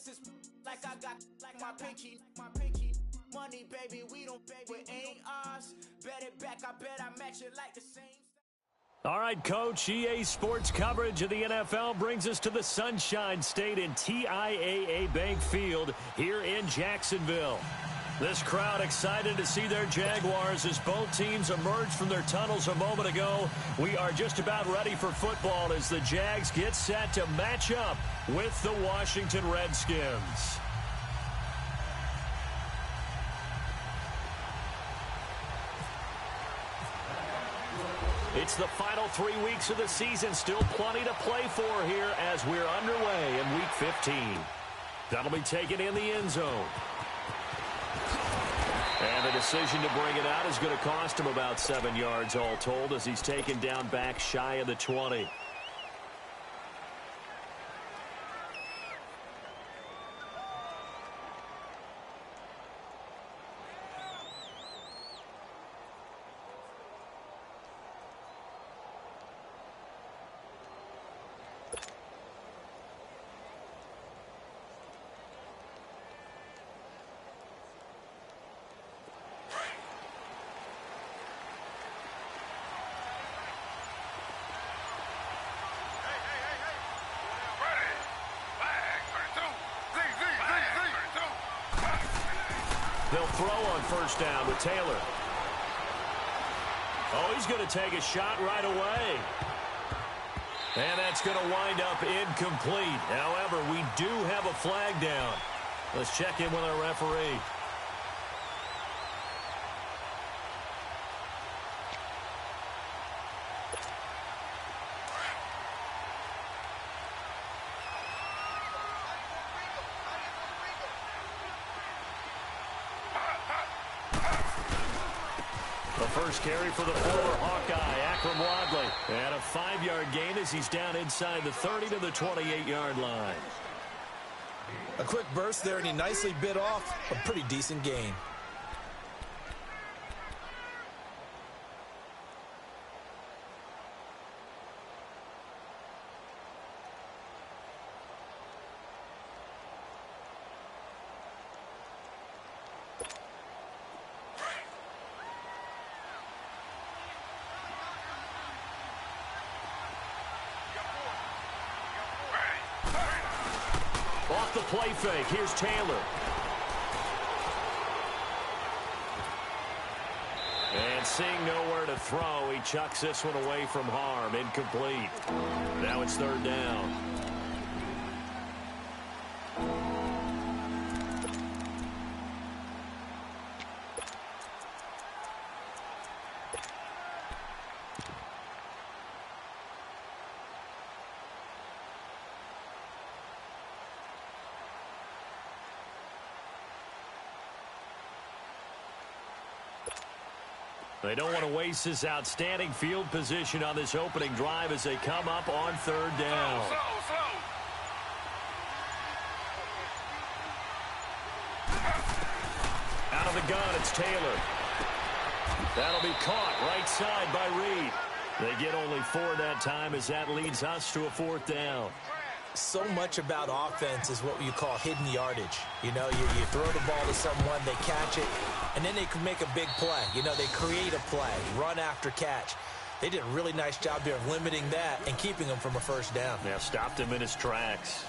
This is like I got like my pinky. Money, baby, we don't pay. We ain't ours. Bet it back, I bet I match it like the same. All right, Coach, EA Sports coverage of the NFL brings us to the Sunshine State in TIAA Bank Field here in Jacksonville. This crowd excited to see their Jaguars as both teams emerged from their tunnels a moment ago. We are just about ready for football as the Jags get set to match up with the Washington Redskins. It's the final 3 weeks of the season. Still plenty to play for here as we're underway in Week 15. That'll be taken in the end zone. And the decision to bring it out is going to cost him about 7 yards all told as he's taken down back shy of the 20. They'll throw on first down with Taylor. Oh, he's going to take a shot right away. And that's going to wind up incomplete. However, we do have a flag down. Let's check in with our referee. First carry for the former Hawkeye, Akram Wadley. And a 5-yard gain as he's down inside the 30 to the 28-yard line. A quick burst there, and he nicely bit off a pretty decent gain. Off the play fake, here's Taylor. And seeing nowhere to throw, he chucks this one away from harm. Incomplete. Now it's third down. They don't want to waste this outstanding field position on this opening drive as they come up on third down. Out of the gun, it's Taylor. That'll be caught right side by Reed. They get only 4 that time as that leads us to a fourth down. So much about offense is what you call hidden yardage. You know, you throw the ball to someone, they catch it, and then they can make a big play. You know, they create a play, run after catch. They did a really nice job there of limiting that and keeping him from a first down. Yeah, stopped him in his tracks.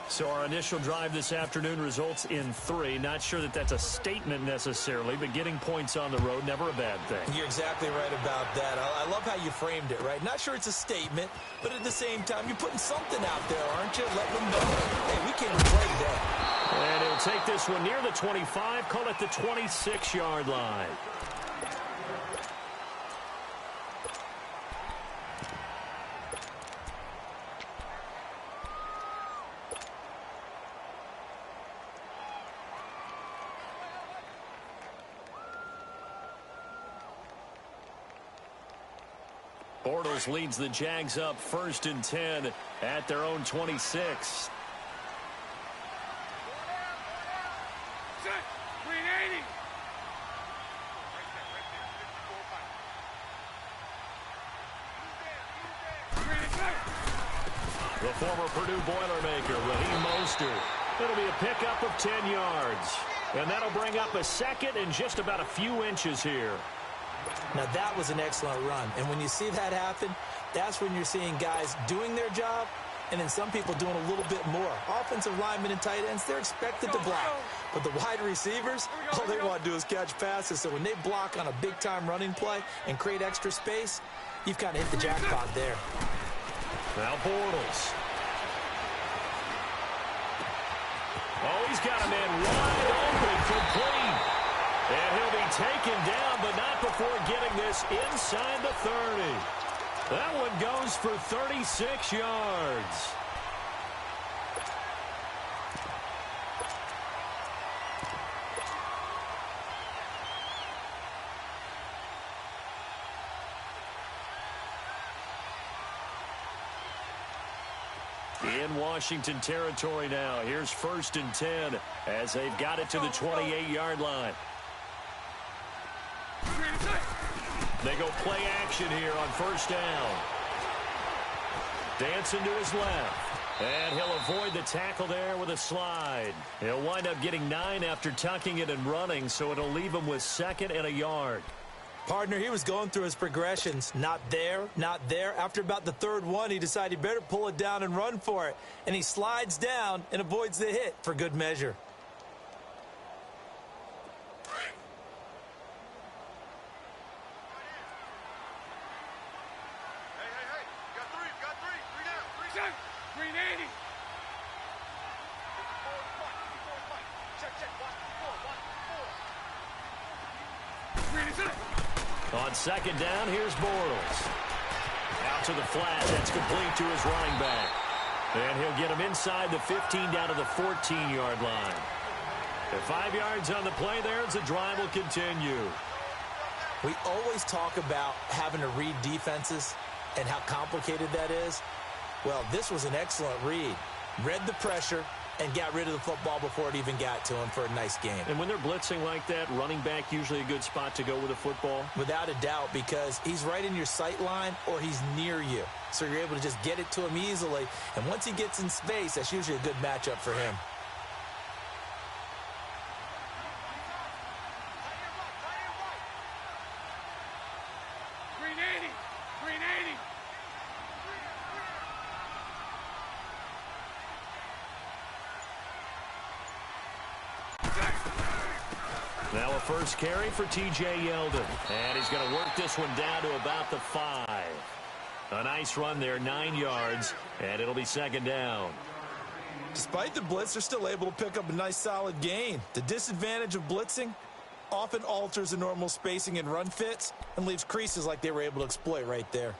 So our initial drive this afternoon results in 3. Not sure that that's a statement necessarily, but getting points on the road, never a bad thing. You're exactly right about that. I love how you framed it, right? Not sure it's a statement, but at the same time, you're putting something out there, aren't you? Let them know, hey, we came to play today. And he'll take this one near the 25, call it the 26-yard line. Bortles leads the Jags up 1st and 10 at their own 26. The former Purdue Boilermaker, Raheem Mostert. It'll be a pickup of 10 yards. And that'll bring up a second and just about a few inches here. Now, that was an excellent run. And when you see that happen, that's when you're seeing guys doing their job and then some people doing a little bit more. Offensive linemen and tight ends, they're expected to block. But the wide receivers, all they want to do is catch passes. So when they block on a big-time running play and create extra space, you've kind of hit the jackpot there. Now Bortles. Oh, he's got a man wide open, complete. And he'll be taken down, but not before getting this inside the 30. That one goes for 36 yards. In Washington territory now. Here's 1st and 10 as they've got it to the 28-yard line. They go play action here on 1st down. Dancing to his left. And he'll avoid the tackle there with a slide. He'll wind up getting 9 after tucking it and running, so it'll leave him with 2nd and a yard. Partner, he was going through his progressions. Not there, not there. After about the 3rd one, he decided he better pull it down and run for it. And he slides down and avoids the hit for good measure. On 2nd down, here's Bortles. Out to the flat. That's complete to his running back. And he'll get him inside the 15 down to the 14-yard line. And 5 yards on the play there as the drive will continue. We always talk about having to read defenses and how complicated that is. Well, this was an excellent read. Read the pressure and got rid of the football before it even got to him for a nice game. And when they're blitzing like that, running back usually a good spot to go with the football? Without a doubt, because he's right in your sight line or he's near you. So you're able to just get it to him easily. And once he gets in space, that's usually a good matchup for him. Now a first carry for T.J. Yeldon. And he's going to work this one down to about the 5. A nice run there, 9 yards, and it'll be 2nd down. Despite the blitz, they're still able to pick up a nice solid gain. The disadvantage of blitzing often alters the normal spacing and run fits and leaves creases like they were able to exploit right there.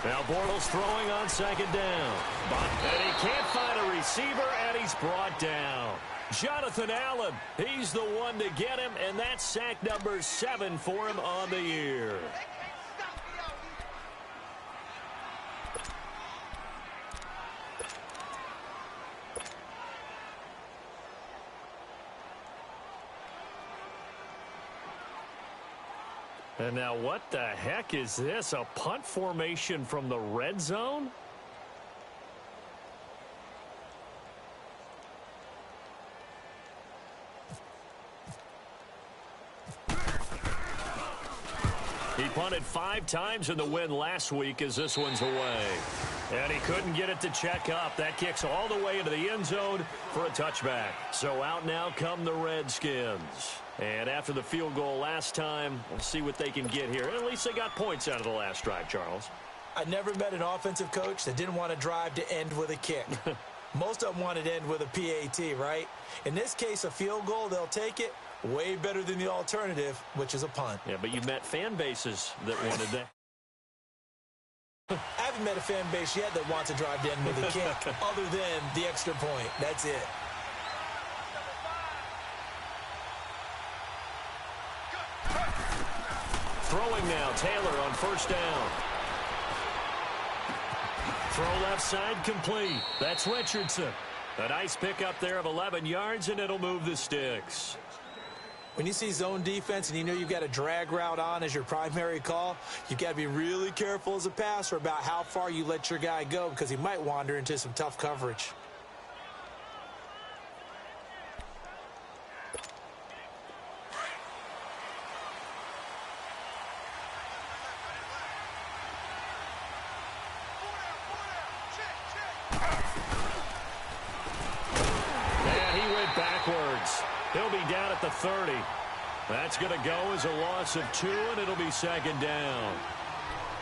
Now Bortles throwing on 2nd down. And he can't find a receiver, and he's brought down. Jonathan Allen, he's the one to get him, and that's sack number 7 for him on the year. And now what the heck is this? A punt formation from the red zone? He punted 5 times in the win last week as this one's away. And he couldn't get it to check up. That kicks all the way into the end zone for a touchback. So out now come the Redskins. And after the field goal last time, we'll see what they can get here. At least they got points out of the last drive, Charles. I never met an offensive coach that didn't want to drive to end with a kick. Most of them wanted to end with a PAT, right? In this case, a field goal, they'll take it. Way better than the alternative, which is a punt. Yeah, but you met fan bases that wanted that. I haven't met a fan base yet that wants to drive to end with a kick other than the extra point. That's it. Throwing now, Taylor on first down. Throw left side complete. That's Richardson. A nice pickup there of 11 yards, and it'll move the sticks. When you see zone defense and you know you've got a drag route on as your primary call, you've got to be really careful as a passer about how far you let your guy go because he might wander into some tough coverage. He'll be down at the 30. That's going to go as a loss of 2, and it'll be second down.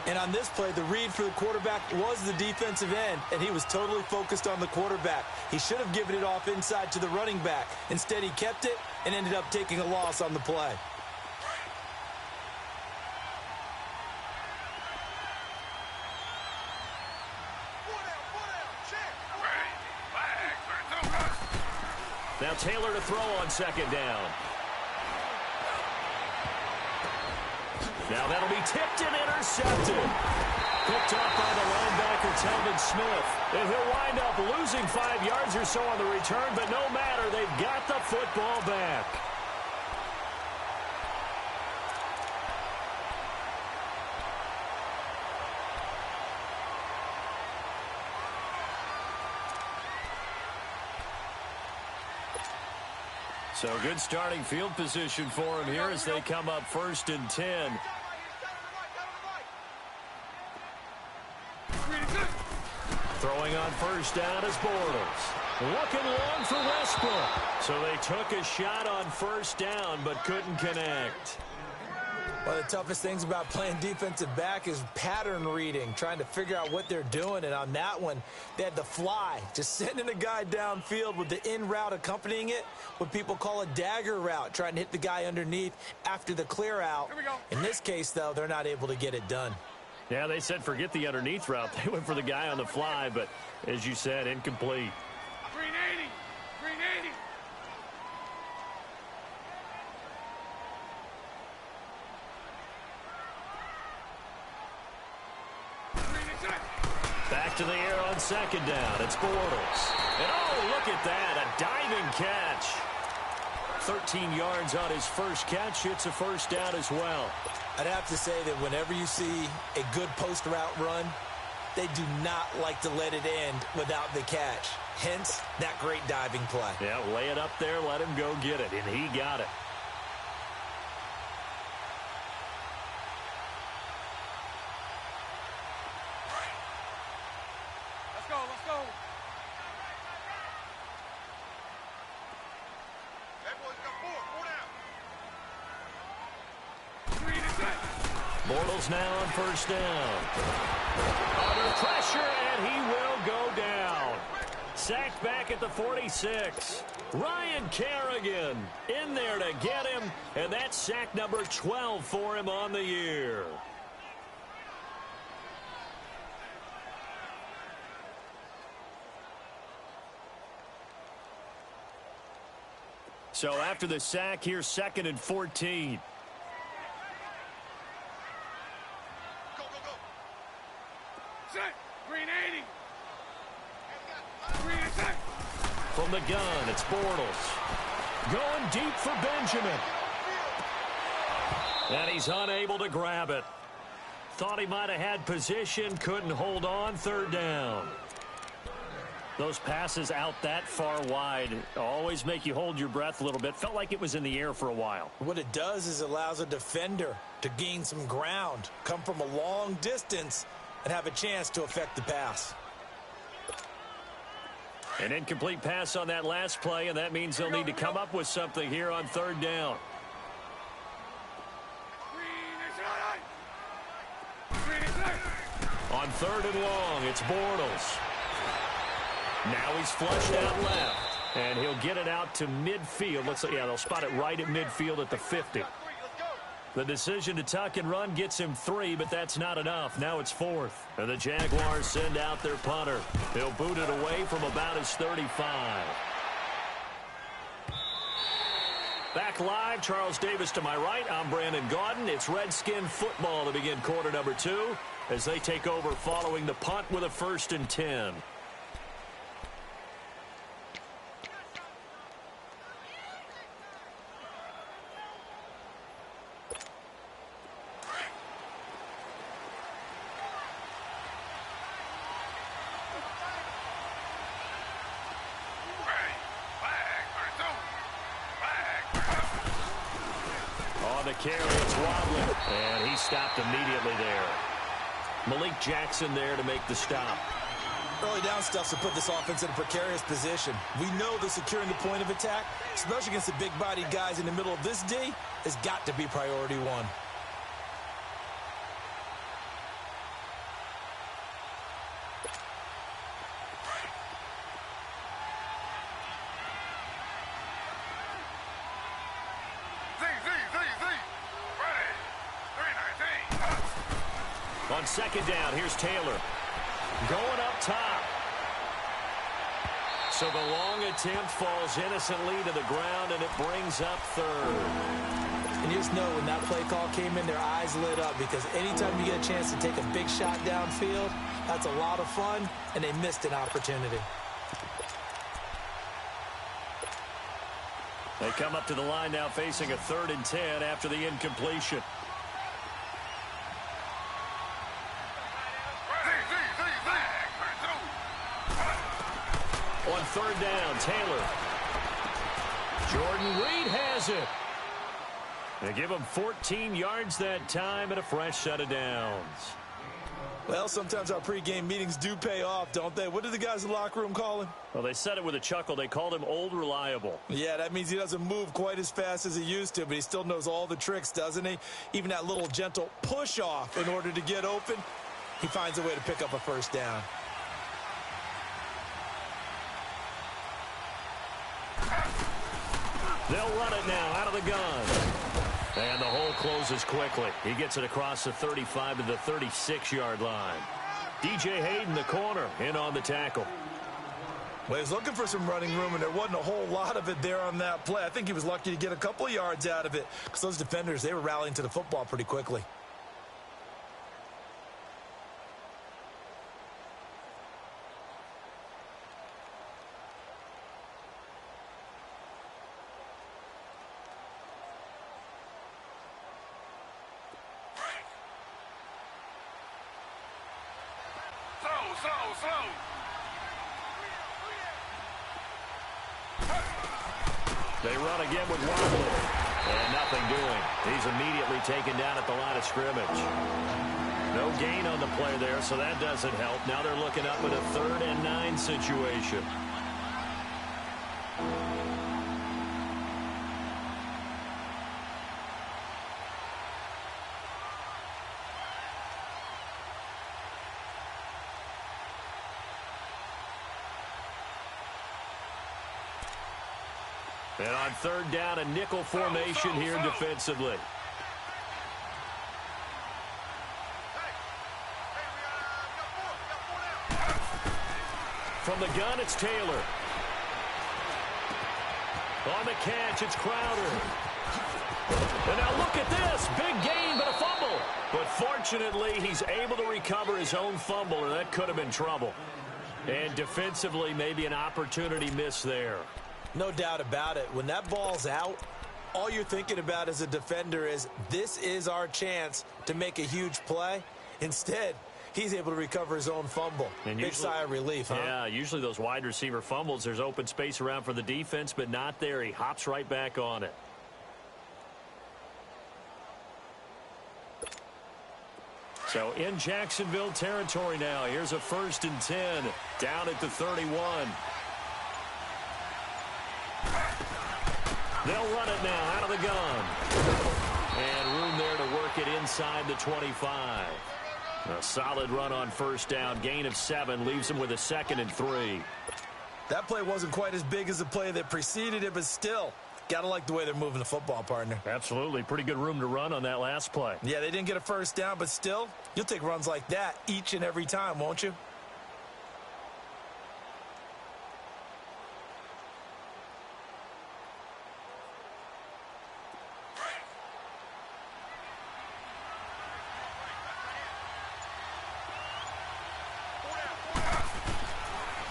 And on this play, the read for the quarterback was the defensive end, and he was totally focused on the quarterback. He should have given it off inside to the running back. Instead, he kept it and ended up taking a loss on the play. Now Taylor to throw on second down. Now that'll be tipped and intercepted. Picked off by the linebacker, Telvin Smith. And he'll wind up losing 5 yards or so on the return, but no matter, they've got the football back. So good starting field position for him here as they come up 1st and 10. Throwing on first down is Bortles. Looking long for Westbrook. So they took a shot on first down but couldn't connect. One of the toughest things about playing defensive back is pattern reading, trying to figure out what they're doing. And on that one, they had the fly, just sending a guy downfield with the in route accompanying it, what people call a dagger route, trying to hit the guy underneath after the clear out. In this case, though, they're not able to get it done. Yeah, they said forget the underneath route. They went for the guy on the fly, but as you said, incomplete. Green 80. Green 80. Back to the air on second down. It's Bortles. And oh, look at that, a diving catch. 13 yards on his first catch. It's a first down as well. I'd have to say that whenever you see a good post route run, they do not like to let it end without the catch. Hence, that great diving play. Yeah, lay it up there, let him go get it, and he got it. Let's go, let's go. That boy's got 4 down. Bortles now on first down. Under pressure, and he will go down. Sacked back at the 46. Ryan Kerrigan in there to get him, and that's sack number 12 for him on the year. So after the sack, here's 2nd and 14. Green 80. From the gun, it's Bortles. Going deep for Benjamin. And he's unable to grab it. Thought he might have had position, couldn't hold on, 3rd down. Those passes out that far wide always make you hold your breath a little bit. Felt like it was in the air for a while. What it does is it allows a defender to gain some ground, come from a long distance, and have a chance to affect the pass. An incomplete pass on that last play, and that means they'll need to come up with something here on 3rd down. On 3rd and long, it's Bortles. Now he's flushed out left, and he'll get it out to midfield. Yeah, they'll spot it right at midfield at the 50. The decision to tuck and run gets him 3, but that's not enough. Now it's 4th. And the Jaguars send out their punter. He'll boot it away from about his 35. Back live, Charles Davis to my right. I'm Brandon Gaudin. It's Redskin football to begin quarter number 2 as they take over following the punt with a 1st and 10. Carry, it's wobbling, and he stopped immediately there. Malik Jackson there to make the stop. Early down stuff to put this offense in a precarious position. We know that securing the point of attack, especially against the big-bodied guys in the middle of this D, has got to be priority one. On 2nd down, here's Taylor. Going up top. So the long attempt falls innocently to the ground, and it brings up 3rd. And you just know when that play call came in, their eyes lit up, because anytime you get a chance to take a big shot downfield, that's a lot of fun, and they missed an opportunity. They come up to the line now facing a 3rd and 10 after the incompletion. On 3rd down, Taylor. Jordan Reed has it. They give him 14 yards that time and a fresh set of downs. Well, sometimes our pregame meetings do pay off, don't they? What did the guys in the locker room call him? Well, they said it with a chuckle. They called him Old Reliable. Yeah, that means he doesn't move quite as fast as he used to, but he still knows all the tricks, doesn't he? Even that little gentle push-off in order to get open, he finds a way to pick up a 1st down. They'll run it now out of the gun. And the hole closes quickly. He gets it across the 35 to the 36-yard line. DJ Hayden, the corner, in on the tackle. Well, he's looking for some running room, and there wasn't a whole lot of it there on that play. I think he was lucky to get a couple of yards out of it, because those defenders, they were rallying to the football pretty quickly. Slow. They run again with Wobbler. And nothing doing. He's immediately taken down at the line of scrimmage. No gain on the play there, so that doesn't help. Now they're looking up at a 3rd and 9 situation. And on 3rd down, a nickel formation here defensively. From the gun, it's Taylor. On the catch, it's Crowder. And now look at this. Big gain, but a fumble. But fortunately, he's able to recover his own fumble, or that could have been trouble. And defensively, maybe an opportunity miss there. No doubt about it. When that ball's out, all you're thinking about as a defender is, this is our chance to make a huge play. Instead, he's able to recover his own fumble. And big sigh of relief, huh? Yeah, usually those wide receiver fumbles, there's open space around for the defense, but not there. He hops right back on it. So in Jacksonville territory now. Here's a 1st and 10 down at the 31. They'll run it now out of the gun. And room there to work it inside the 25. A solid run on 1st down. Gain of 7 leaves him with a 2nd and 3. That play wasn't quite as big as the play that preceded it, but still, got to like the way they're moving the football, partner. Absolutely. Pretty good room to run on that last play. Yeah, they didn't get a 1st down, but still, you'll take runs like that each and every time, won't you?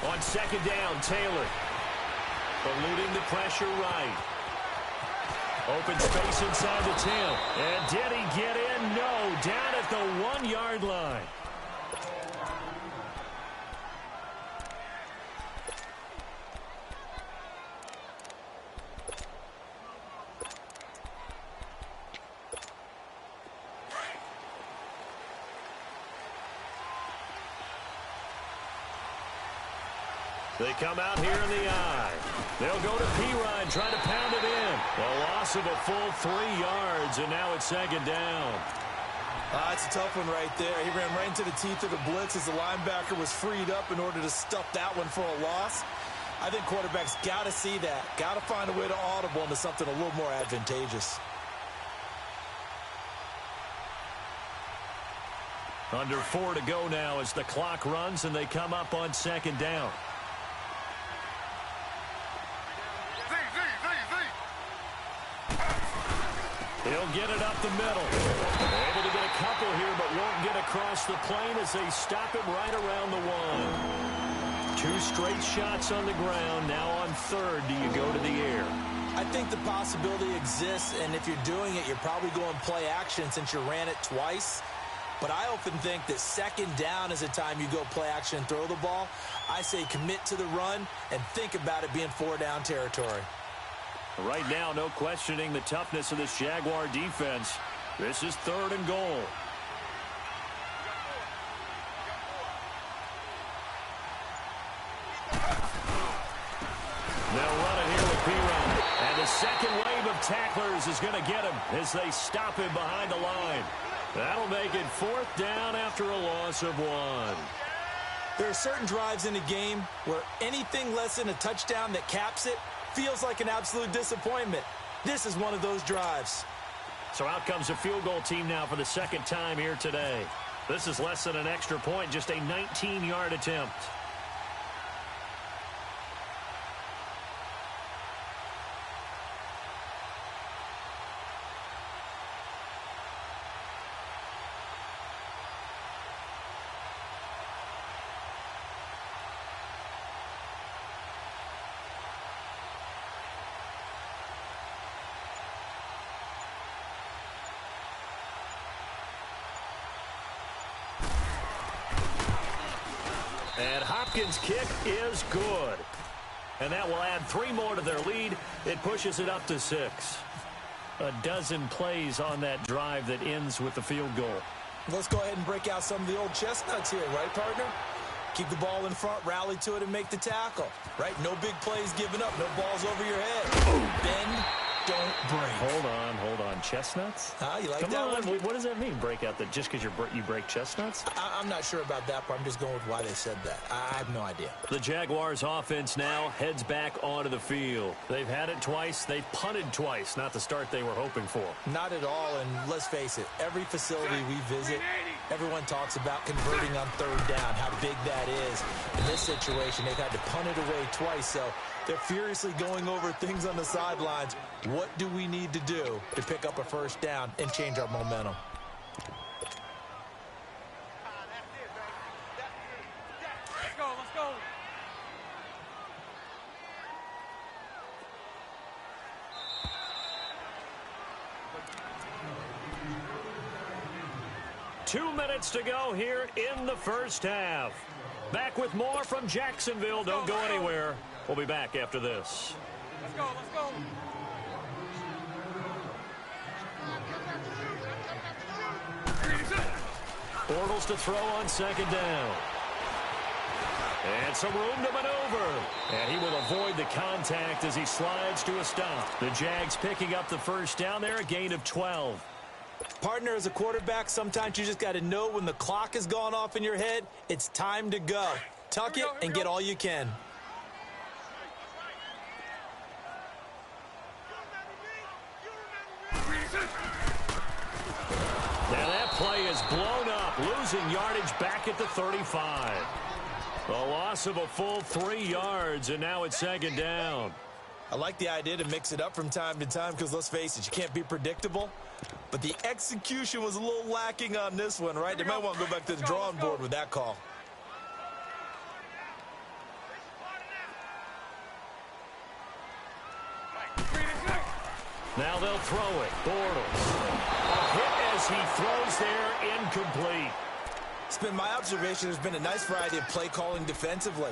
On second down, Taylor. Eluding the pressure right. Open space inside the 10. And did he get in? No. Down at the 1-yard line. They come out here in the eye. They'll go to P-Ryan, trying to pound it in. A loss of a full 3 yards, and now it's second down. It's a tough one right there. He ran right into the teeth of the blitz as the linebacker was freed up in order to stuff that one for a loss. I think quarterbacks got to see that. Got to find a way to audible into something a little more advantageous. Under 4 to go now as the clock runs, and they come up on second down. He'll get it up the middle. Able to get a couple here, but won't get across the plane as they stop him right around the 1. 2 straight shots on the ground. Now on third, do you go to the air? I think the possibility exists, and if you're doing it, you're probably going play action since you ran it twice. But I often think that second down is the time you go play action and throw the ball. I say commit to the run and think about it being 4-down territory. Right now, no questioning the toughness of this Jaguar defense. This is 3rd and goal. They'll run it here with P-Ryan. And the second wave of tacklers is going to get him as they stop him behind the line. That'll make it 4th down after a loss of 1. There are certain drives in a game where anything less than a touchdown that caps it feels like an absolute disappointment. This is one of those drives. So out comes a field goal team now for the second time here today. This is less than an extra point, just a 19-yard attempt. And Hopkins' kick is good. And that will add 3 more to their lead. It pushes it up to 6. A dozen plays on that drive that ends with the field goal. Let's go ahead and break out some of the old chestnuts here, right, partner? Keep the ball in front, rally to it, and make the tackle. Right? No big plays given up. No balls over your head. Bend, don't break. Hold on. Chestnuts? You like Come that on. one? What does that mean, break out? That just because you break chestnuts? I'm not sure about that part. I'm just going with why they said that. I have no idea. The Jaguars offense now heads back onto the field. They've had it twice. They've punted twice. Not the start they were hoping for. Not at all, and let's face it, every facility we visit, everyone talks about converting on 3rd down, how big that is. In this situation, they've had to punt it away twice, so they're furiously going over things on the sidelines. What do we need to do to pick up a 1st down and change our momentum? Let's go, let's go. Two minutes to go here in the first half. Back with more from Jacksonville. Don't go anywhere. We'll be back after this. Let's go, let's go. Bortles to throw on second down. And some room to maneuver. And he will avoid the contact as he slides to a stop. The Jags picking up the 1st down there, a gain of 12. Partner, as a quarterback, sometimes you just got to know when the clock has gone off in your head, it's time to go. Tuck it and get all you can. Now that play is blown up, losing yardage back at the 35. A loss of a full 3 yards, and now it's second down. I like the idea to mix it up from time to time because, let's face it, you can't be predictable. But the execution was a little lacking on this one, right? They might want to go back to the drawing board with that call. Now they'll throw it. Bortles. A hit as he throws there, incomplete. It's been my observation there's been a nice variety of play calling defensively.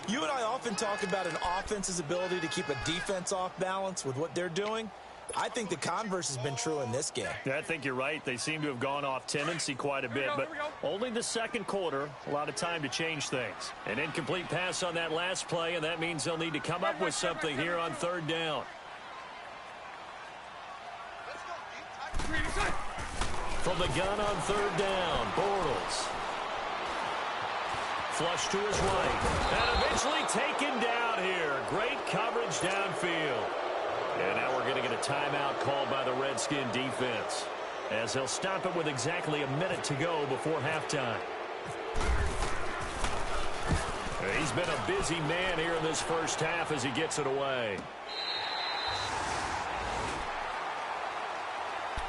You and I often talk about an offense's ability to keep a defense off balance with what they're doing. I think the converse has been true in this game. Yeah, I think you're right. They seem to have gone off tendency quite a bit, but only the second quarter, a lot of time to change things. An incomplete pass on that last play, and that means they'll need to come up with something here on third down. From the gun on third down, Bortles. Flush to his right. And eventually taken down here. Great coverage downfield. And now we're going to get a timeout called by the Redskin defense, as they'll stop it with exactly a minute to go before halftime. He's been a busy man here in this first half as he gets it away.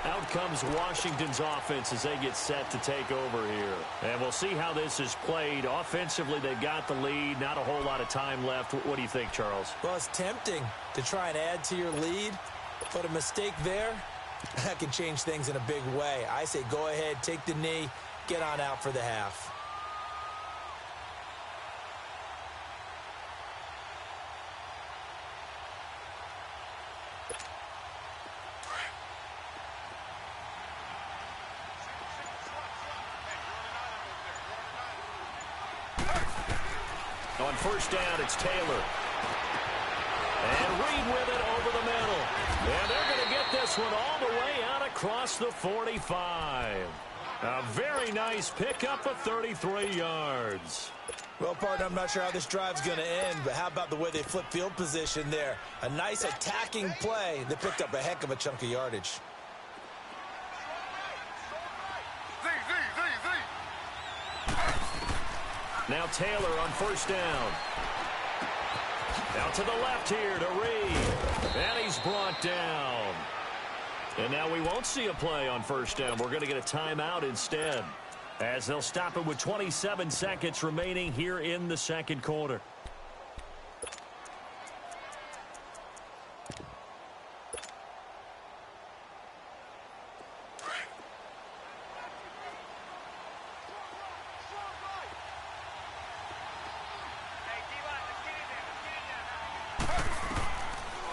Out comes Washington's offense as they get set to take over here. And we'll see how this is played. Offensively, they've got the lead. Not a whole lot of time left. What do you think, Charles? Well, it's tempting to try and add to your lead, but a mistake there, that can change things in a big way. I say go ahead, take the knee, get on out for the half. On first down, it's Taylor. And Reed with it over the middle. And they're going to get this one all the way out across the 45. A very nice pickup of 33 yards. Well, partner, I'm not sure how this drive's going to end, but how about the way they flip field position there? A nice attacking play that picked up a heck of a chunk of yardage. Now Taylor on first down. Out to the left here to Reed. And he's brought down. And now we won't see a play on first down. We're going to get a timeout instead, as they'll stop it with 27 seconds remaining here in the second quarter.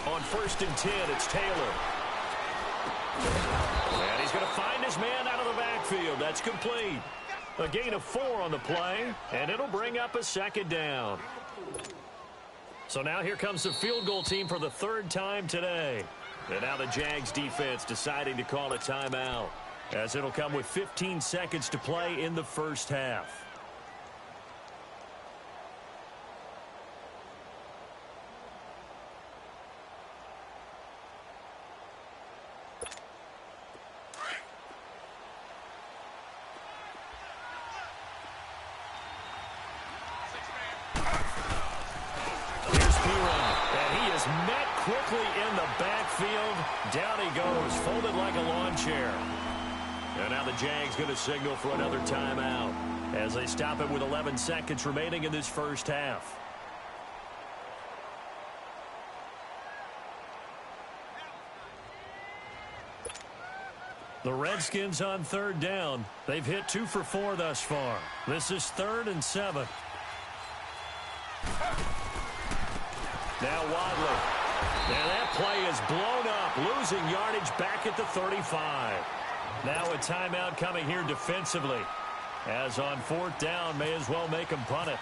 On first and 10, it's Taylor. And he's going to find his man out of the backfield. That's complete. A gain of 4 on the play, and it'll bring up a second down. So now here comes the field goal team for the third time today. And now the Jags defense deciding to call a timeout, as it'll come with 15 seconds to play in the first half. Quickly in the backfield. Down he goes, folded like a lawn chair. And now the Jags going to signal for another timeout, as they stop it with 11 seconds remaining in this first half. The Redskins on third down. They've hit 2 for 4 thus far. This is 3rd and 7. Now Wadley. And that play is blown up, losing yardage back at the 35. Now a timeout coming here defensively, as on 4th down, may as well make them punt it.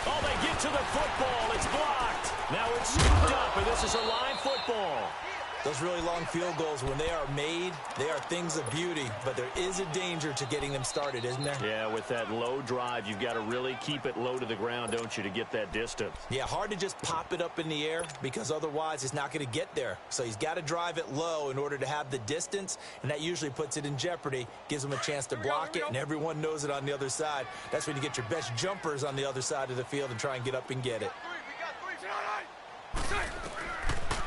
Oh, they get to the football. It's blocked. Now it's scooped up, and this is a live football. Those really long field goals, when they are made, they are things of beauty, but there is a danger to getting them started, isn't there? Yeah, with that low drive, you've got to really keep it low to the ground, don't you, to get that distance? Yeah, hard to just pop it up in the air, because otherwise it's not going to get there. So he's got to drive it low in order to have the distance, and that usually puts it in jeopardy, gives him a chance to block it, and everyone knows it on the other side. That's when you get your best jumpers on the other side of the field and try and get up and get it.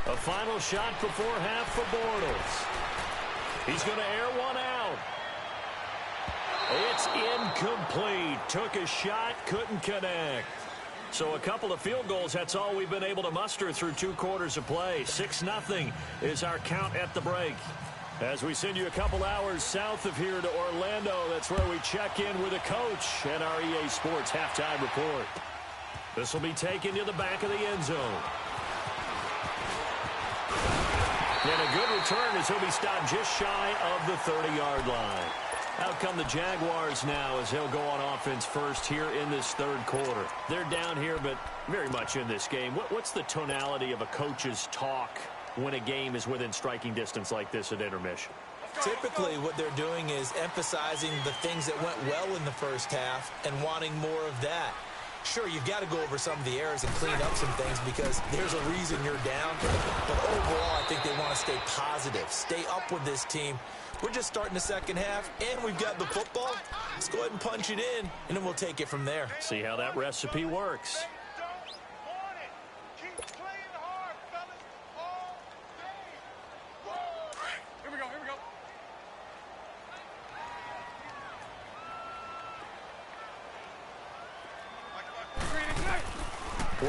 A final shot before half for Bortles. He's going to air one out. It's incomplete. Took a shot, couldn't connect. So a couple of field goals, that's all we've been able to muster through 2 quarters of play. 6-0 is our count at the break. As we send you a couple hours south of here to Orlando, that's where we check in with the coach and our EA Sports halftime report. This will be taken to the back of the end zone. And a good return as he'll be stopped just shy of the 30-yard line. Out come the Jaguars now as they'll go on offense first here in this 3rd quarter. They're down here, but very much in this game. What's the tonality of a coach's talk when a game is within striking distance like this at intermission? Typically, what they're doing is emphasizing the things that went well in the first half and wanting more of that. Sure, you've got to go over some of the errors and clean up some things because there's a reason you're down. But overall, I think they want to stay positive, stay up with this team. We're just starting the second half, and we've got the football. Let's go ahead and punch it in, and then we'll take it from there. See how that recipe works. Here we go, here we go.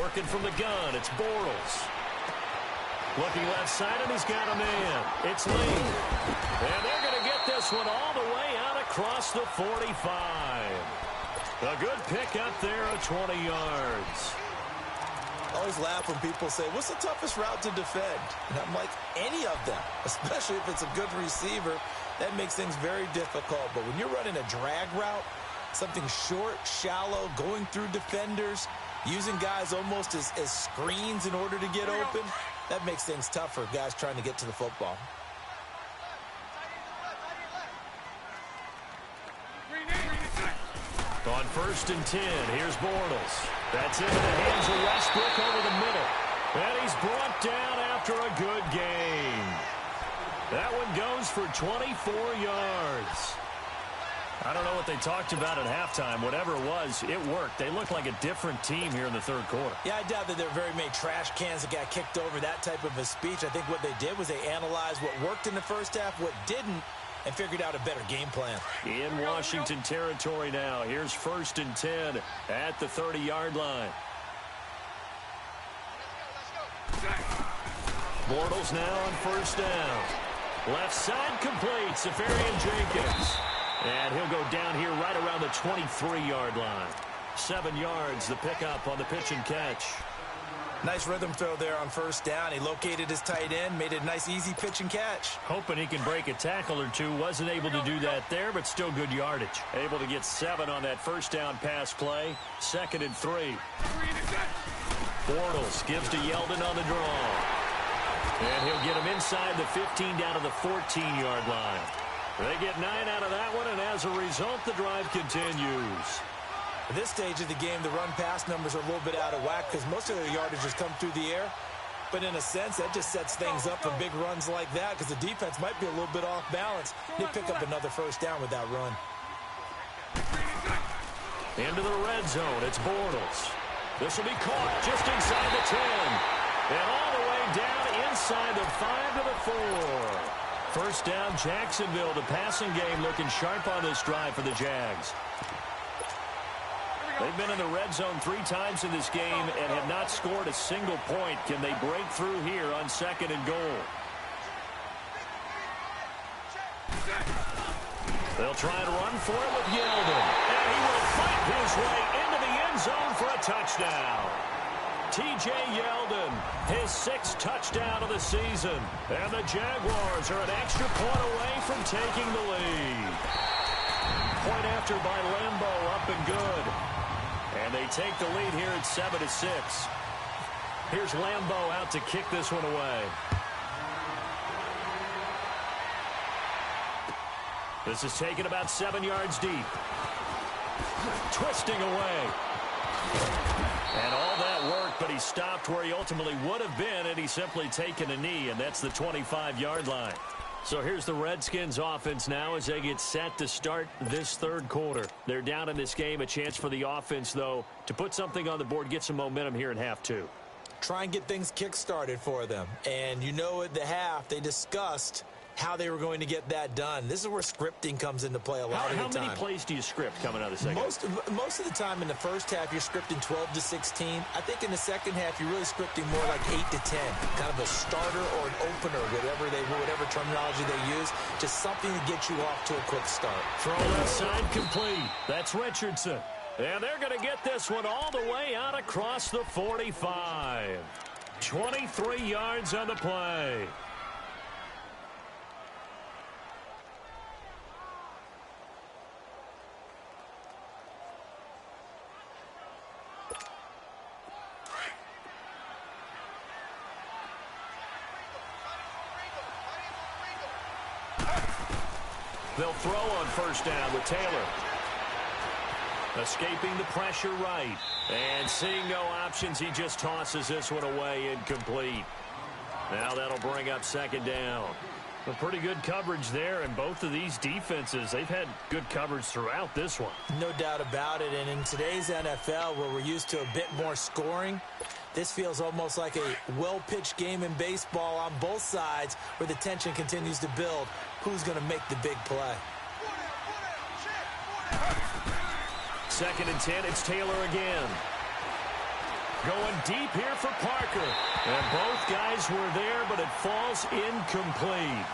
Working from the gun, it's Bortles. Looking left side, and he's got a man. It's Lee. And they're going to get this one all the way out across the 45. A good pick up there at 20 yards. I always laugh when people say, what's the toughest route to defend? And I'm like, any of them, especially if it's a good receiver. That makes things very difficult. But when you're running a drag route, something short, shallow, going through defenders, using guys almost as screens in order to get open, that makes things tough for guys trying to get to the football. On 1st and 10, here's Bortles. That's into the hands of Westbrook over the middle. And he's brought down after a good gain. That one goes for 24 yards. I don't know what they talked about at halftime. Whatever it was, it worked. They look like a different team here in the 3rd quarter. Yeah, I doubt that there are very many trash cans that got kicked over, that type of a speech. I think what they did was they analyzed what worked in the first half, what didn't, and figured out a better game plan. In Washington territory now. Here's 1st and 10 at the 30-yard line. Bortles now on 1st down. Left side complete. Safarian Jenkins. And he'll go down here right around the 23-yard line. 7 yards, the pickup on the pitch and catch. Nice rhythm throw there on 1st down. He located his tight end, made it a nice, easy pitch and catch. Hoping he can break a tackle or two. Wasn't able to do that there, but still good yardage. Able to get 7 on that 1st down pass play. 2nd and 3. Bortles gives to Yeldon on the draw. And he'll get him inside the 15 down to the 14-yard line. They get 9 out of that one, and as a result, the drive continues. At this stage of the game, the run-pass numbers are a little bit out of whack because most of their yardage has come through the air. But in a sense, that just sets things up for big runs like that because the defense might be a little bit off balance. They pick up another 1st down with that run. Into the red zone, it's Bortles. This will be caught just inside the 10. And all the way down inside the 5 to the 4. 1st down, Jacksonville. The passing game looking sharp on this drive for the Jags. They've been in the red zone 3 times in this game and have not scored a single point. Can they break through here on 2nd and goal? They'll try and run for it with Yeldon. And he will fight his way into the end zone for a touchdown. T.J. Yeldon, his 6th touchdown of the season. And the Jaguars are an extra point away from taking the lead. Point after by Lambeau, up and good. And they take the lead here at 7-6. Here's Lambeau out to kick this one away. This is taken about 7 yards deep. Twisting away. And all that work, but he stopped where he ultimately would have been, and he's simply taken a knee, and that's the 25-yard line. So here's the Redskins offense now as they get set to start this 3rd quarter. They're down in this game. A chance for the offense, though, to put something on the board, get some momentum here in half 2. Try and get things kick-started for them. And you know at the half, they discussed how they were going to get that done. This is where scripting comes into play a lot of the time. How many plays do you script coming out of the second? Most of the time in the first half, you're scripting 12 to 16. I think in the second half, you're really scripting more like 8 to 10, kind of a starter or an opener, whatever terminology they use, just something to get you off to a quick start. Throw left side complete. That's Richardson. And they're going to get this one all the way out across the 45. 23 yards on the play. They'll throw on first down with Taylor. Escaping the pressure right. And seeing no options, he just tosses this one away incomplete. Now that'll bring up second down. A pretty good coverage there, and both of these defenses, they've had good coverage throughout this one. No doubt about it, and in today's NFL, where we're used to a bit more scoring, this feels almost like a well-pitched game in baseball on both sides where the tension continues to build. Who's going to make the big play? Second and 10, it's Taylor again. Going deep here for Parker. And both guys were there, but it falls incomplete.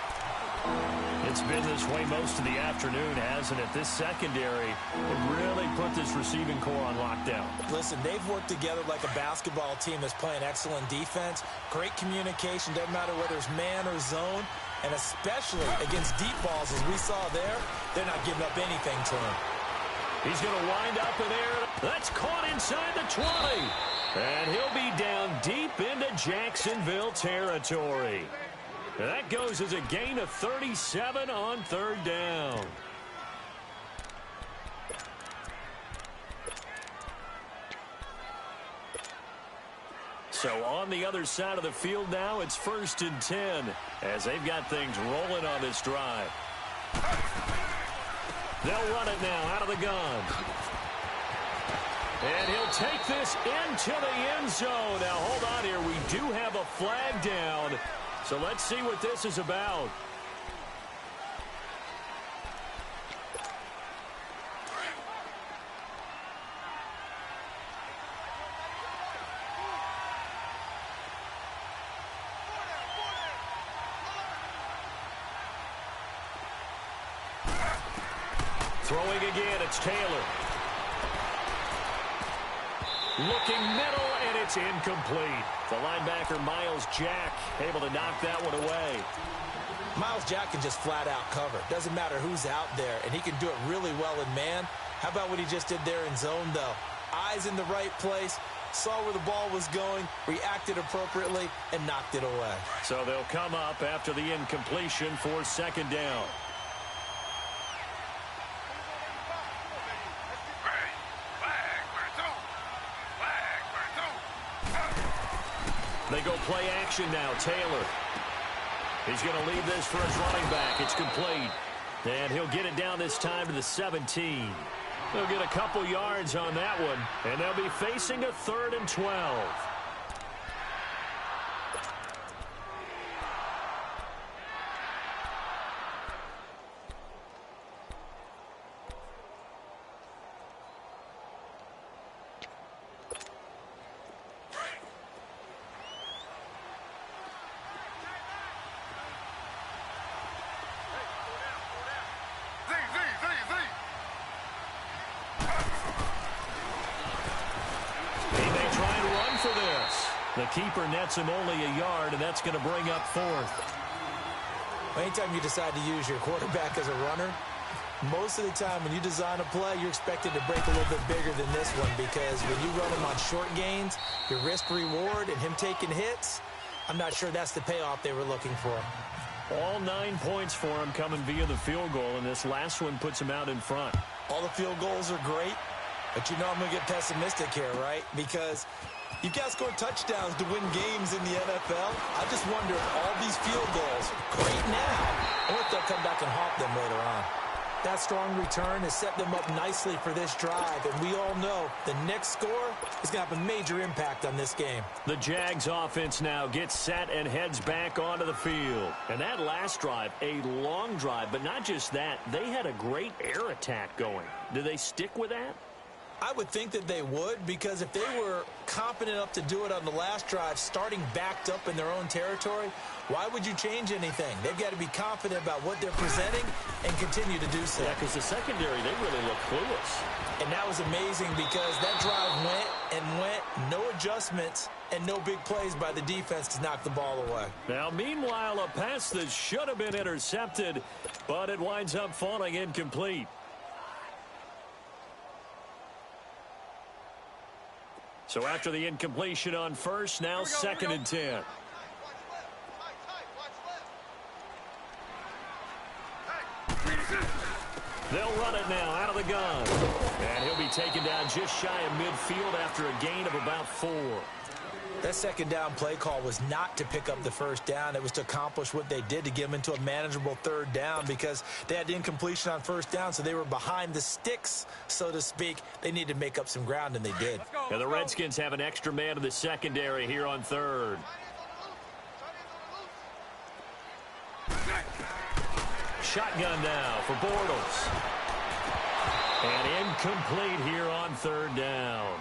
It's been this way most of the afternoon, hasn't it? This secondary have really put this receiving core on lockdown. Listen, they've worked together like a basketball team that's playing excellent defense. Great communication, doesn't matter whether it's man or zone. And especially against deep balls, as we saw there, they're not giving up anything to him. He's going to wind up in there. That's caught inside the 20. And he'll be down deep into Jacksonville territory. That goes as a gain of 37 on third down. So on the other side of the field now, it's 1st and 10 as they've got things rolling on this drive. They'll run it now out of the gun. And he'll take this into the end zone. Now, hold on here. We do have a flag down. So let's see what this is about. Throwing again, it's Taylor. Looking middle, and it's incomplete. The linebacker, Miles Jack, able to knock that one away. Miles Jack can just flat out cover. Doesn't matter who's out there, and he can do it really well in man. How about what he just did there in zone, though? Eyes in the right place, saw where the ball was going, reacted appropriately, and knocked it away. So they'll come up after the incompletion for second down. They go play action now. Taylor. He's going to leave this for his running back. It's complete. And he'll get it down this time to the 17. They'll get a couple yards on that one. And they'll be facing a 3rd and 12. The keeper nets him only a yard, and that's going to bring up 4th. Anytime you decide to use your quarterback as a runner, most of the time when you design a play, you're expected to break a little bit bigger than this one, because when you run him on short gains, your risk-reward and him taking hits, I'm not sure that's the payoff they were looking for. All 9 points for him coming via the field goal, and this last one puts him out in front. All the field goals are great, but you know I'm going to get pessimistic here, right? Because you've got to score touchdowns to win games in the NFL. I just wonder if all these field goals, great now, or if they'll come back and haunt them later on. That strong return has set them up nicely for this drive, and we all know the next score is going to have a major impact on this game. The Jags offense now gets set and heads back onto the field. And that last drive, a long drive, but not just that, they had a great air attack going. Do they stick with that? I would think that they would, because if they were competent enough to do it on the last drive, starting backed up in their own territory, why would you change anything? They've got to be confident about what they're presenting and continue to do so. Yeah, because the secondary, they really look clueless. And that was amazing because that drive went, no adjustments, and no big plays by the defense to knock the ball away. Now, meanwhile, a pass that should have been intercepted, but it winds up falling incomplete. So after the incompletion on first, now second and 10. They'll run it now out of the gun. And he'll be taken down just shy of midfield after a gain of about 4. That second down play call was not to pick up the first down. It was to accomplish what they did, to get them into a manageable third down, because they had incompletion on first down, so they were behind the sticks, so to speak. They needed to make up some ground, and they did. And the Redskins have an extra man in the secondary here on third. Shotgun now for Bortles. And incomplete here on third down.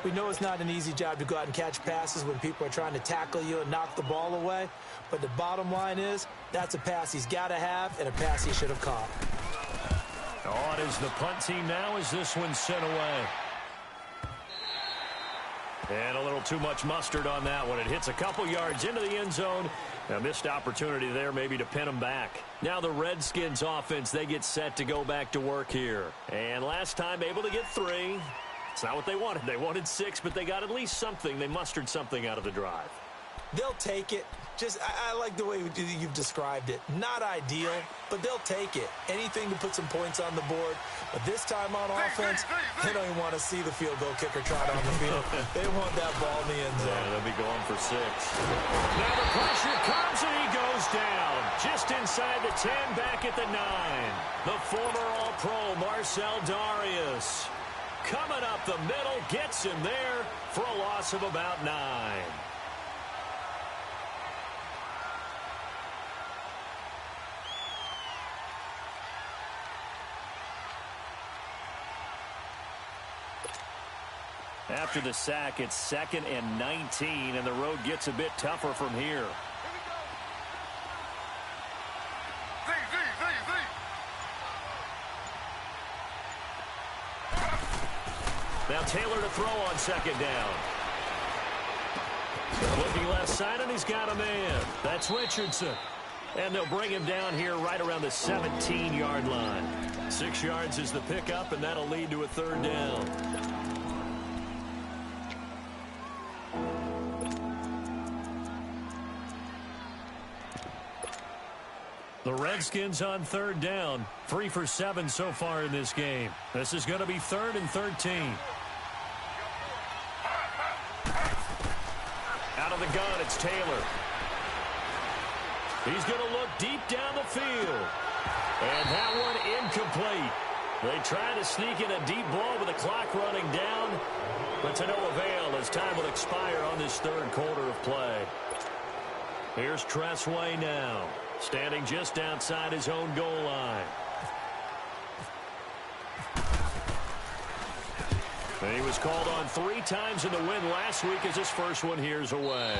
We know it's not an easy job to go out and catch passes when people are trying to tackle you and knock the ball away. But the bottom line is, that's a pass he's got to have and a pass he should have caught. On is the punt team now as this one's sent away. And a little too much mustard on that one. It hits a couple yards into the end zone. A missed opportunity there maybe to pin them back. Now the Redskins offense, they get set to go back to work here. And last time able to get 3. It's not what they wanted. They wanted 6, but they got at least something. They mustered something out of the drive. They'll take it. I like the way you've described it. Not ideal, but they'll take it. Anything to put some points on the board. But this time on offense, they don't even want to see the field goal kicker trot on the field. They want that ball in the end zone. Yeah, they'll be going for 6. Now the pressure comes and he goes down. Just inside the 10, back at the 9. The former All-Pro Marcel Darius, coming up the middle, gets him there for a loss of about 9. After the sack, it's 2nd and 19, and the road gets a bit tougher from here. Now Taylor to throw on 2nd down. Looking left side, and he's got a man. That's Richardson. And they'll bring him down here right around the 17-yard line. 6 yards is the pickup, and that'll lead to a 3rd down. The Redskins on 3rd down. 3 for 7 so far in this game. This is going to be 3rd and 13. Out of the gun, it's Taylor. He's going to look deep down the field. And that one incomplete. They try to sneak in a deep ball with the clock running down, but to no avail as time will expire on this 3rd quarter of play. Here's Tressway now, standing just outside his own goal line. And he was called on 3 times in the win last week as his first one here's away.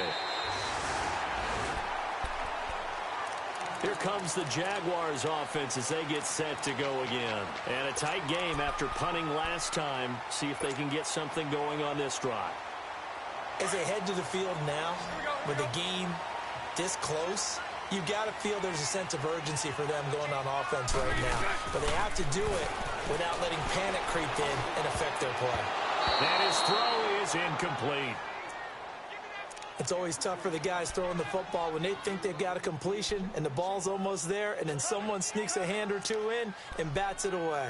Here comes the Jaguars offense as they get set to go again. And a tight game after punting last time. See if they can get something going on this drive. As they head to the field now, with the game this close, you got to feel there's a sense of urgency for them going on offense right now. But they have to do it without letting panic creep in and affect their play. And his throw is incomplete. It's always tough for the guys throwing the football when they think they've got a completion and the ball's almost there, and then someone sneaks a hand or two in and bats it away.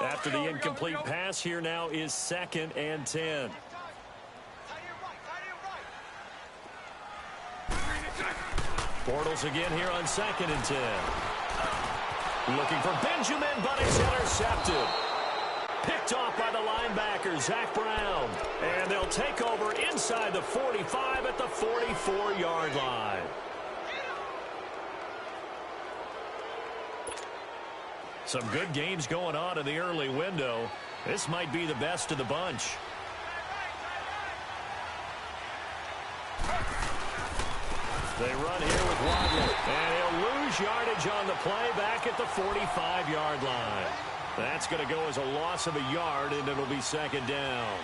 After the incomplete pass, here now is 2nd and 10. Bortles again here on 2nd and 10. Looking for Benjamin, but it's intercepted. Picked off by the linebacker, Zach Brown. And they'll take over inside the 45 at the 44-yard line. Some good games going on in the early window. This might be the best of the bunch. They run here with Wadley. And he'll lose yardage on the play back at the 45-yard line. That's going to go as a loss of a yard, and it'll be 2nd down.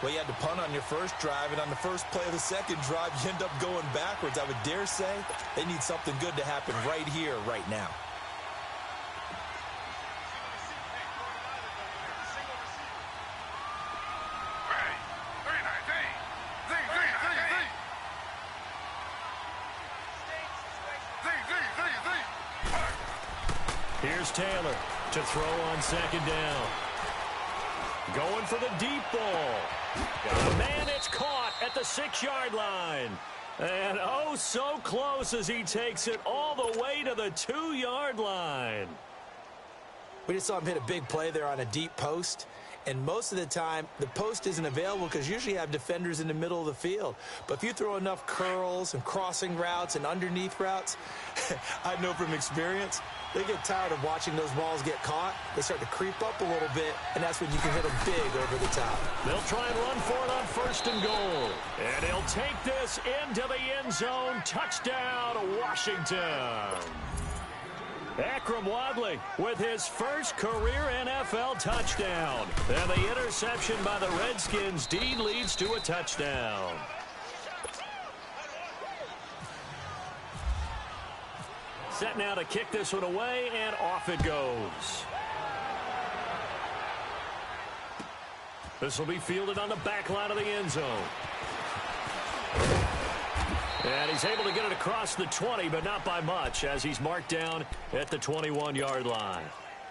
Well, you had to punt on your first drive, and on the first play of the second drive, you end up going backwards. I would dare say they need something good to happen right here, right now. Here's Taylor to throw on 2nd down. Going for the deep ball. Man, it's caught at the 6-yard line. And oh, so close as he takes it all the way to the 2-yard line. We just saw him hit a big play there on a deep post. And most of the time, the post isn't available because usually you have defenders in the middle of the field. But if you throw enough curls and crossing routes and underneath routes, I know from experience, they get tired of watching those balls get caught. They start to creep up a little bit, and that's when you can hit them big over the top. They'll try and run for it on 1st and goal. And he'll take this into the end zone. Touchdown, Washington. Akram Wadley with his first career NFL touchdown. And the interception by the Redskins. D leads to a touchdown. Set now to kick this one away, and off it goes. This will be fielded on the back line of the end zone. And he's able to get it across the 20, but not by much, as he's marked down at the 21-yard line.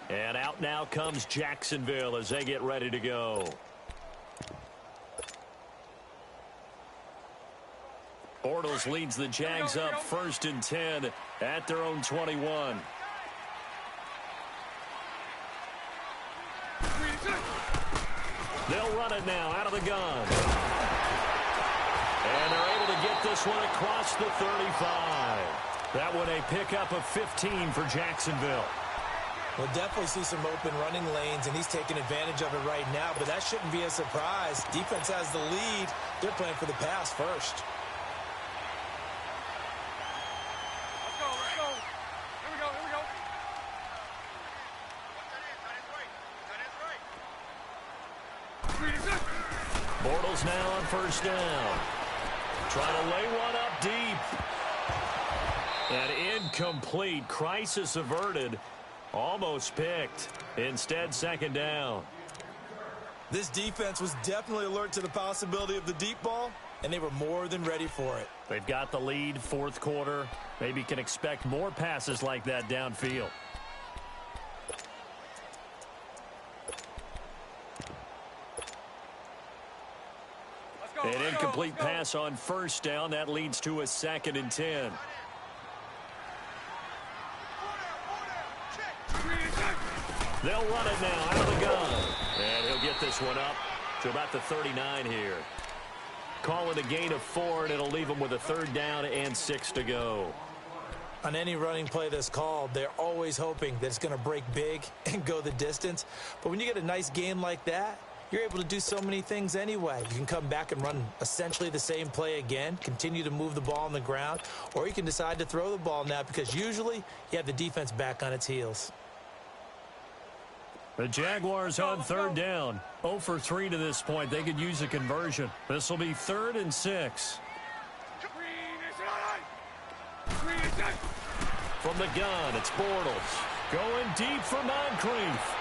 And out now comes Jacksonville as they get ready to go. Bortles leads the Jags up 1st and 10 at their own 21. They'll run it now out of the gun. And they're able to get this one across the 35. That one a pickup of 15 for Jacksonville. We'll definitely see some open running lanes, and he's taking advantage of it right now, but that shouldn't be a surprise. Defense has the lead. They're playing for the pass first. Let's go, let's go. Here we go, here we go. Bortles now on 1st down. Trying to lay one up deep. And incomplete. Crisis averted. Almost picked. Instead, 2nd down. This defense was definitely alert to the possibility of the deep ball, and they were more than ready for it. They've got the lead, 4th quarter. Maybe can expect more passes like that downfield. An incomplete pass on 1st down. That leads to a 2nd and 10. They'll run it now out of the gun. And he'll get this one up to about the 39 here. Call it a gain of 4, and it'll leave them with a 3rd down and 6 to go. On any running play that's called, they're always hoping that it's going to break big and go the distance. But when you get a nice game like that, you're able to do so many things anyway. You can come back and run essentially the same play again, continue to move the ball on the ground, or you can decide to throw the ball now because usually you have the defense back on its heels. The Jaguars on 3rd down. 0 for 3 to this point. They could use a conversion. This will be 3rd and 6. From the gun, it's Bortles. Going deep for Moncrief.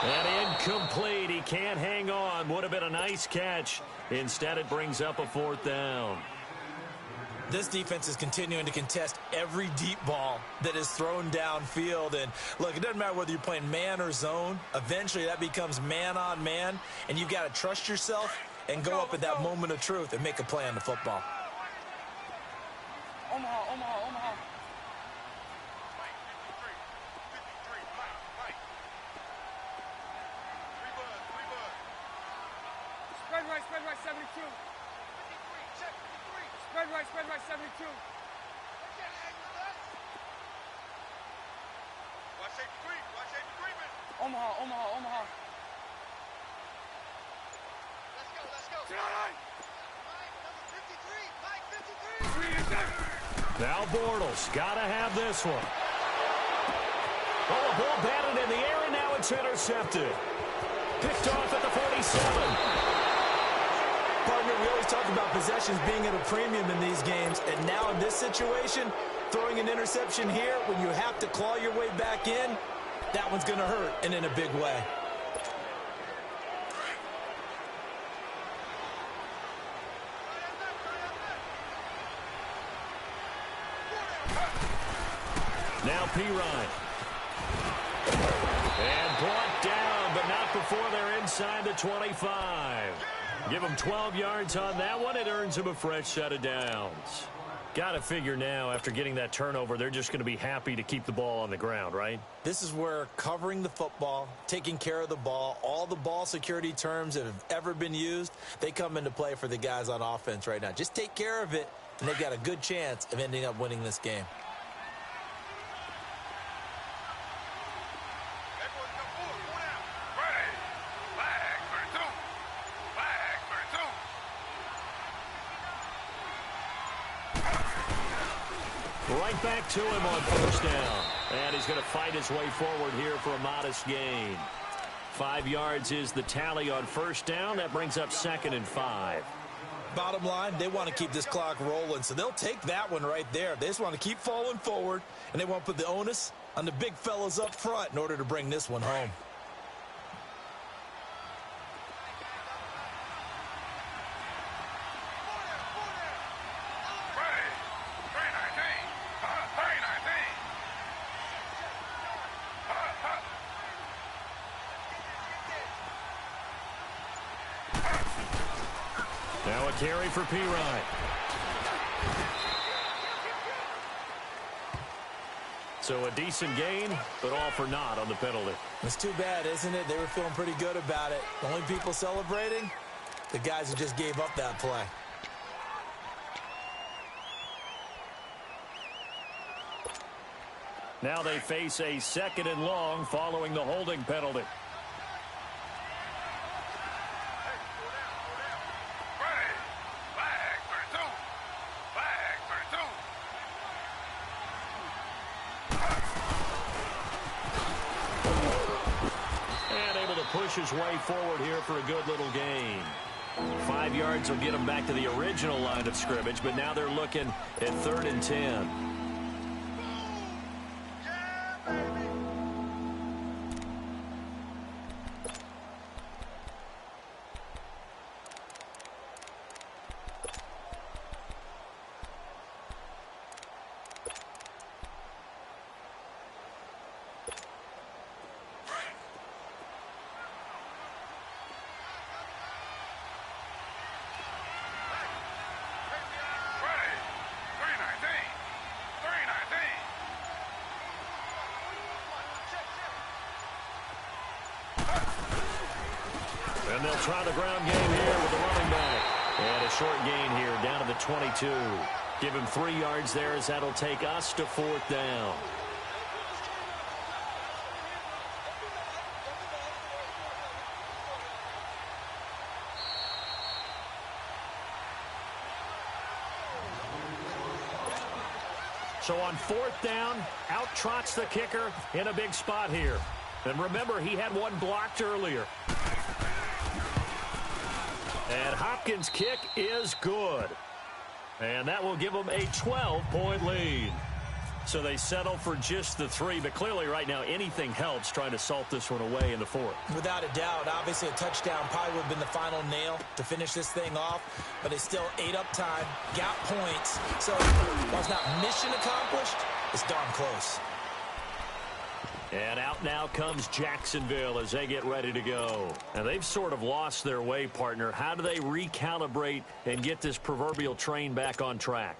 And incomplete. He can't hang on. Would have been a nice catch. Instead, it brings up a 4th down. This defense is continuing to contest every deep ball that is thrown downfield. And, look, it doesn't matter whether you're playing man or zone. Eventually, that becomes man-on-man, and you've got to trust yourself and go up at that moment of truth and make a play on the football. Omaha, Omaha, Omaha. Spread right, 72. Spread right, 72. Watch 83, man. Omaha, Omaha, Omaha. Let's go. Mike, 53. Now Bortles, got to have this one. Oh, a ball batted in the air, and now it's intercepted. Picked off at the 47. Partner, we always talk about possessions being at a premium in these games, and now in this situation, throwing an interception here when you have to claw your way back in, that one's going to hurt, and in a big way. Now Pirine. And brought down, but not before they're inside the 25. Give them 12 yards on that one. It earns them a fresh set of downs. Got to figure now, after getting that turnover, they're just going to be happy to keep the ball on the ground, right? This is where covering the football, taking care of the ball, all the ball security terms that have ever been used, they come into play for the guys on offense right now. Just take care of it, and they've got a good chance of ending up winning this game. Right back to him on first down. And he's going to fight his way forward here for a modest gain. 5 yards is the tally on first down. That brings up 2nd and 5. Bottom line, they want to keep this clock rolling, so they'll take that one right there. They just want to keep falling forward, and they want to put the onus on the big fellas up front in order to bring this one home. Now a carry for Pirine. So a decent gain, but all for naught on the penalty. It's too bad, isn't it? They were feeling pretty good about it. The only people celebrating, the guys who just gave up that play. Now they face a 2nd and long following the holding penalty. Push his way forward here for a good little gain. 5 yards will get him back to the original line of scrimmage, but now they're looking at 3rd and 10. And they'll try the ground game here with the running back. And a short gain here down to the 22. Give him 3 yards there as that'll take us to 4th down. So on 4th down, out trots the kicker in a big spot here. And remember, he had one blocked earlier. And Hopkins' kick is good. And that will give them a 12-point lead. So they settle for just the 3, but clearly right now anything helps trying to salt this one away in the 4th. Without a doubt, obviously a touchdown probably would have been the final nail to finish this thing off, but it's still ate up time, got points. So while it's not mission accomplished, it's darn close. And out now comes Jacksonville as they get ready to go. And they've sort of lost their way, partner. How do they recalibrate and get this proverbial train back on track?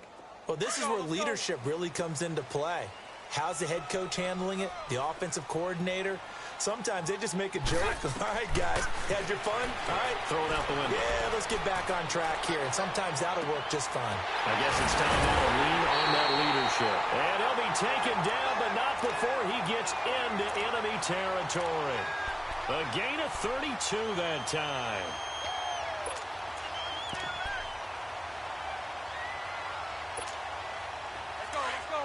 Well, this is where leadership really comes into play. How's the head coach handling it? The offensive coordinator? Sometimes they just make a joke. All right, guys, had your fun? All right. Throw it out the window. Yeah, let's get back on track here. And sometimes that'll work just fine. I guess it's time now to lean on that leadership. And he'll be taken down, but not before he gets into enemy territory. A gain of 32 that time. Let's go, let's go.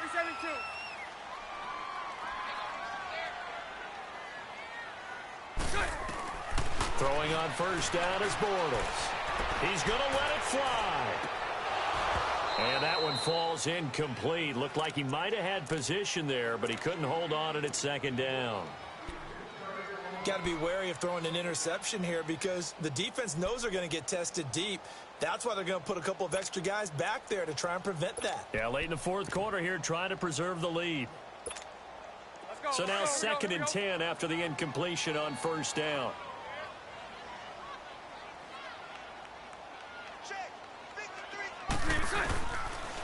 372. Throwing on first down is Bortles. He's going to let it fly. And that one falls incomplete. Looked like he might have had position there, but he couldn't hold on at second down. Got to be wary of throwing an interception here because the defense knows they're going to get tested deep. That's why they're going to put a couple of extra guys back there to try and prevent that. Yeah, late in the 4th quarter here, trying to preserve the lead. Let's go, So now let's go, 2nd and 10 after the incompletion on first down.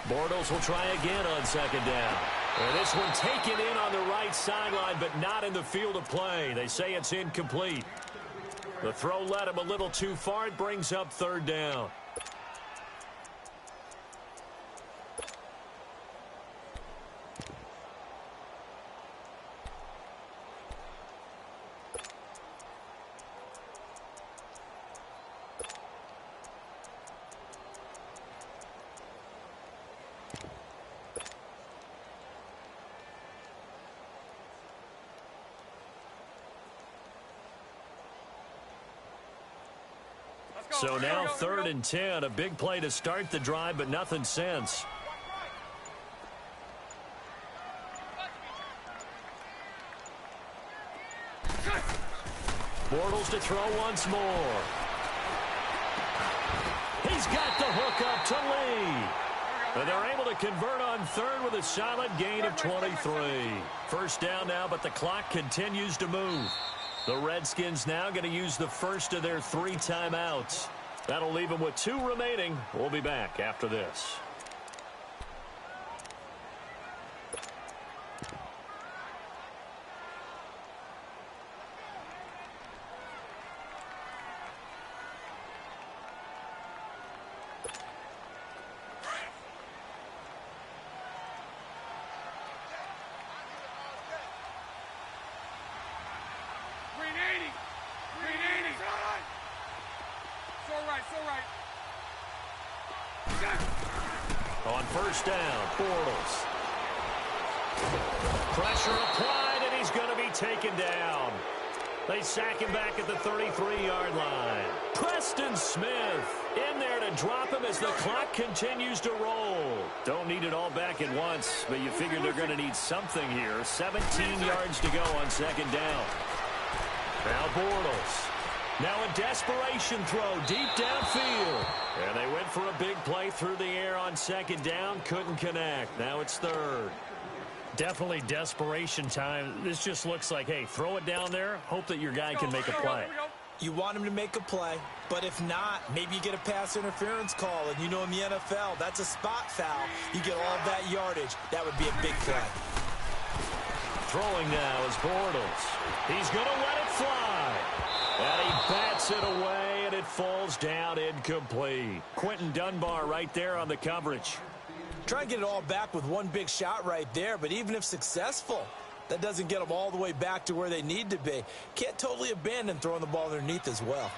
Bortles will try again on 2nd down. And this one taken in on the right sideline, but not in the field of play. They say it's incomplete. The throw led him a little too far. It brings up 3rd down. So now 3rd and 10, a big play to start the drive, but nothing since. Bortles to throw once more. He's got the hook up to Lee. And they're able to convert on 3rd with a solid gain of 23. First down now, but the clock continues to move. The Redskins now going to use the first of their 3 timeouts. That'll leave them with 2 remaining. We'll be back after this. On first down, Bortles. Pressure applied, and he's going to be taken down. They sack him back at the 33-yard line. Preston Smith in there to drop him as the clock continues to roll. Don't need it all back at once, but you figure they're going to need something here. 17 yards to go on 2nd down. Now Bortles. Now a desperation throw deep downfield. And they went for a big play through the air on 2nd down. Couldn't connect. Now it's 3rd. Definitely desperation time. This just looks like, hey, throw it down there. Hope that your guy can make a play. You want him to make a play, but if not, maybe you get a pass interference call. And you know in the NFL, that's a spot foul. You get all of that yardage. That would be a big play. Throwing now is Bortles. He's going to let it fly. And he bats it away, and it falls down incomplete. Quentin Dunbar right there on the coverage. Try and get it all back with one big shot right there, but even if successful, that doesn't get them all the way back to where they need to be. Can't totally abandon throwing the ball underneath as well.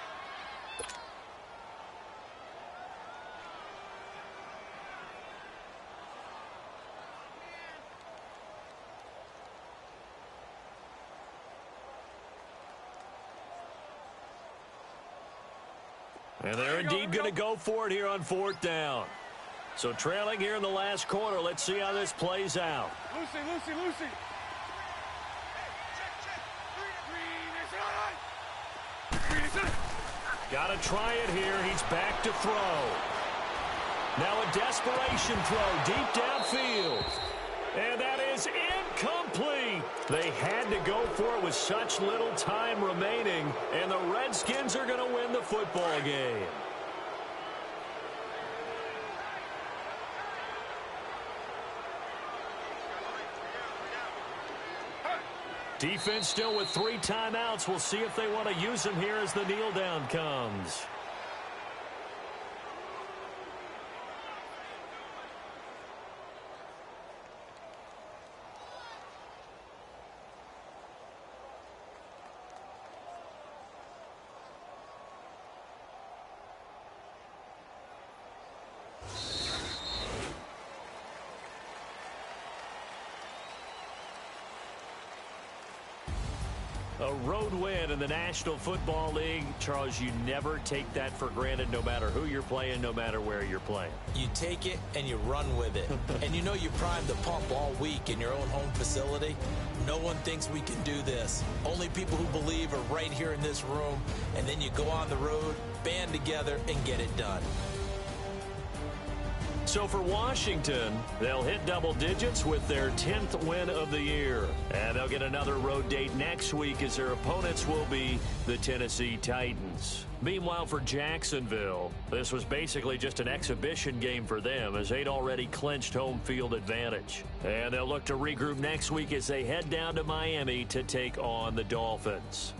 And they're indeed going to go for it here on 4th down. So trailing here in the last quarter. Let's see how this plays out. Lucy, Lucy, Lucy. Got to try it here. He's back to throw. Now a desperation throw deep downfield. And that is incomplete. They had to go for it with such little time remaining. And the Redskins are going to win the football game. Defense still with 3 timeouts. We'll see if they want to use them here as the kneel down comes. A road win in the National Football League. Charles, you never take that for granted no matter who you're playing, no matter where you're playing. You take it and you run with it. And you know you primed the pump all week in your own home facility. No one thinks we can do this. Only people who believe are right here in this room. And then you go on the road, band together, and get it done. So for Washington, they'll hit double digits with their 10th win of the year. And they'll get another road date next week as their opponents will be the Tennessee Titans. Meanwhile, for Jacksonville, this was basically just an exhibition game for them as they'd already clinched home field advantage. And they'll look to regroup next week as they head down to Miami to take on the Dolphins.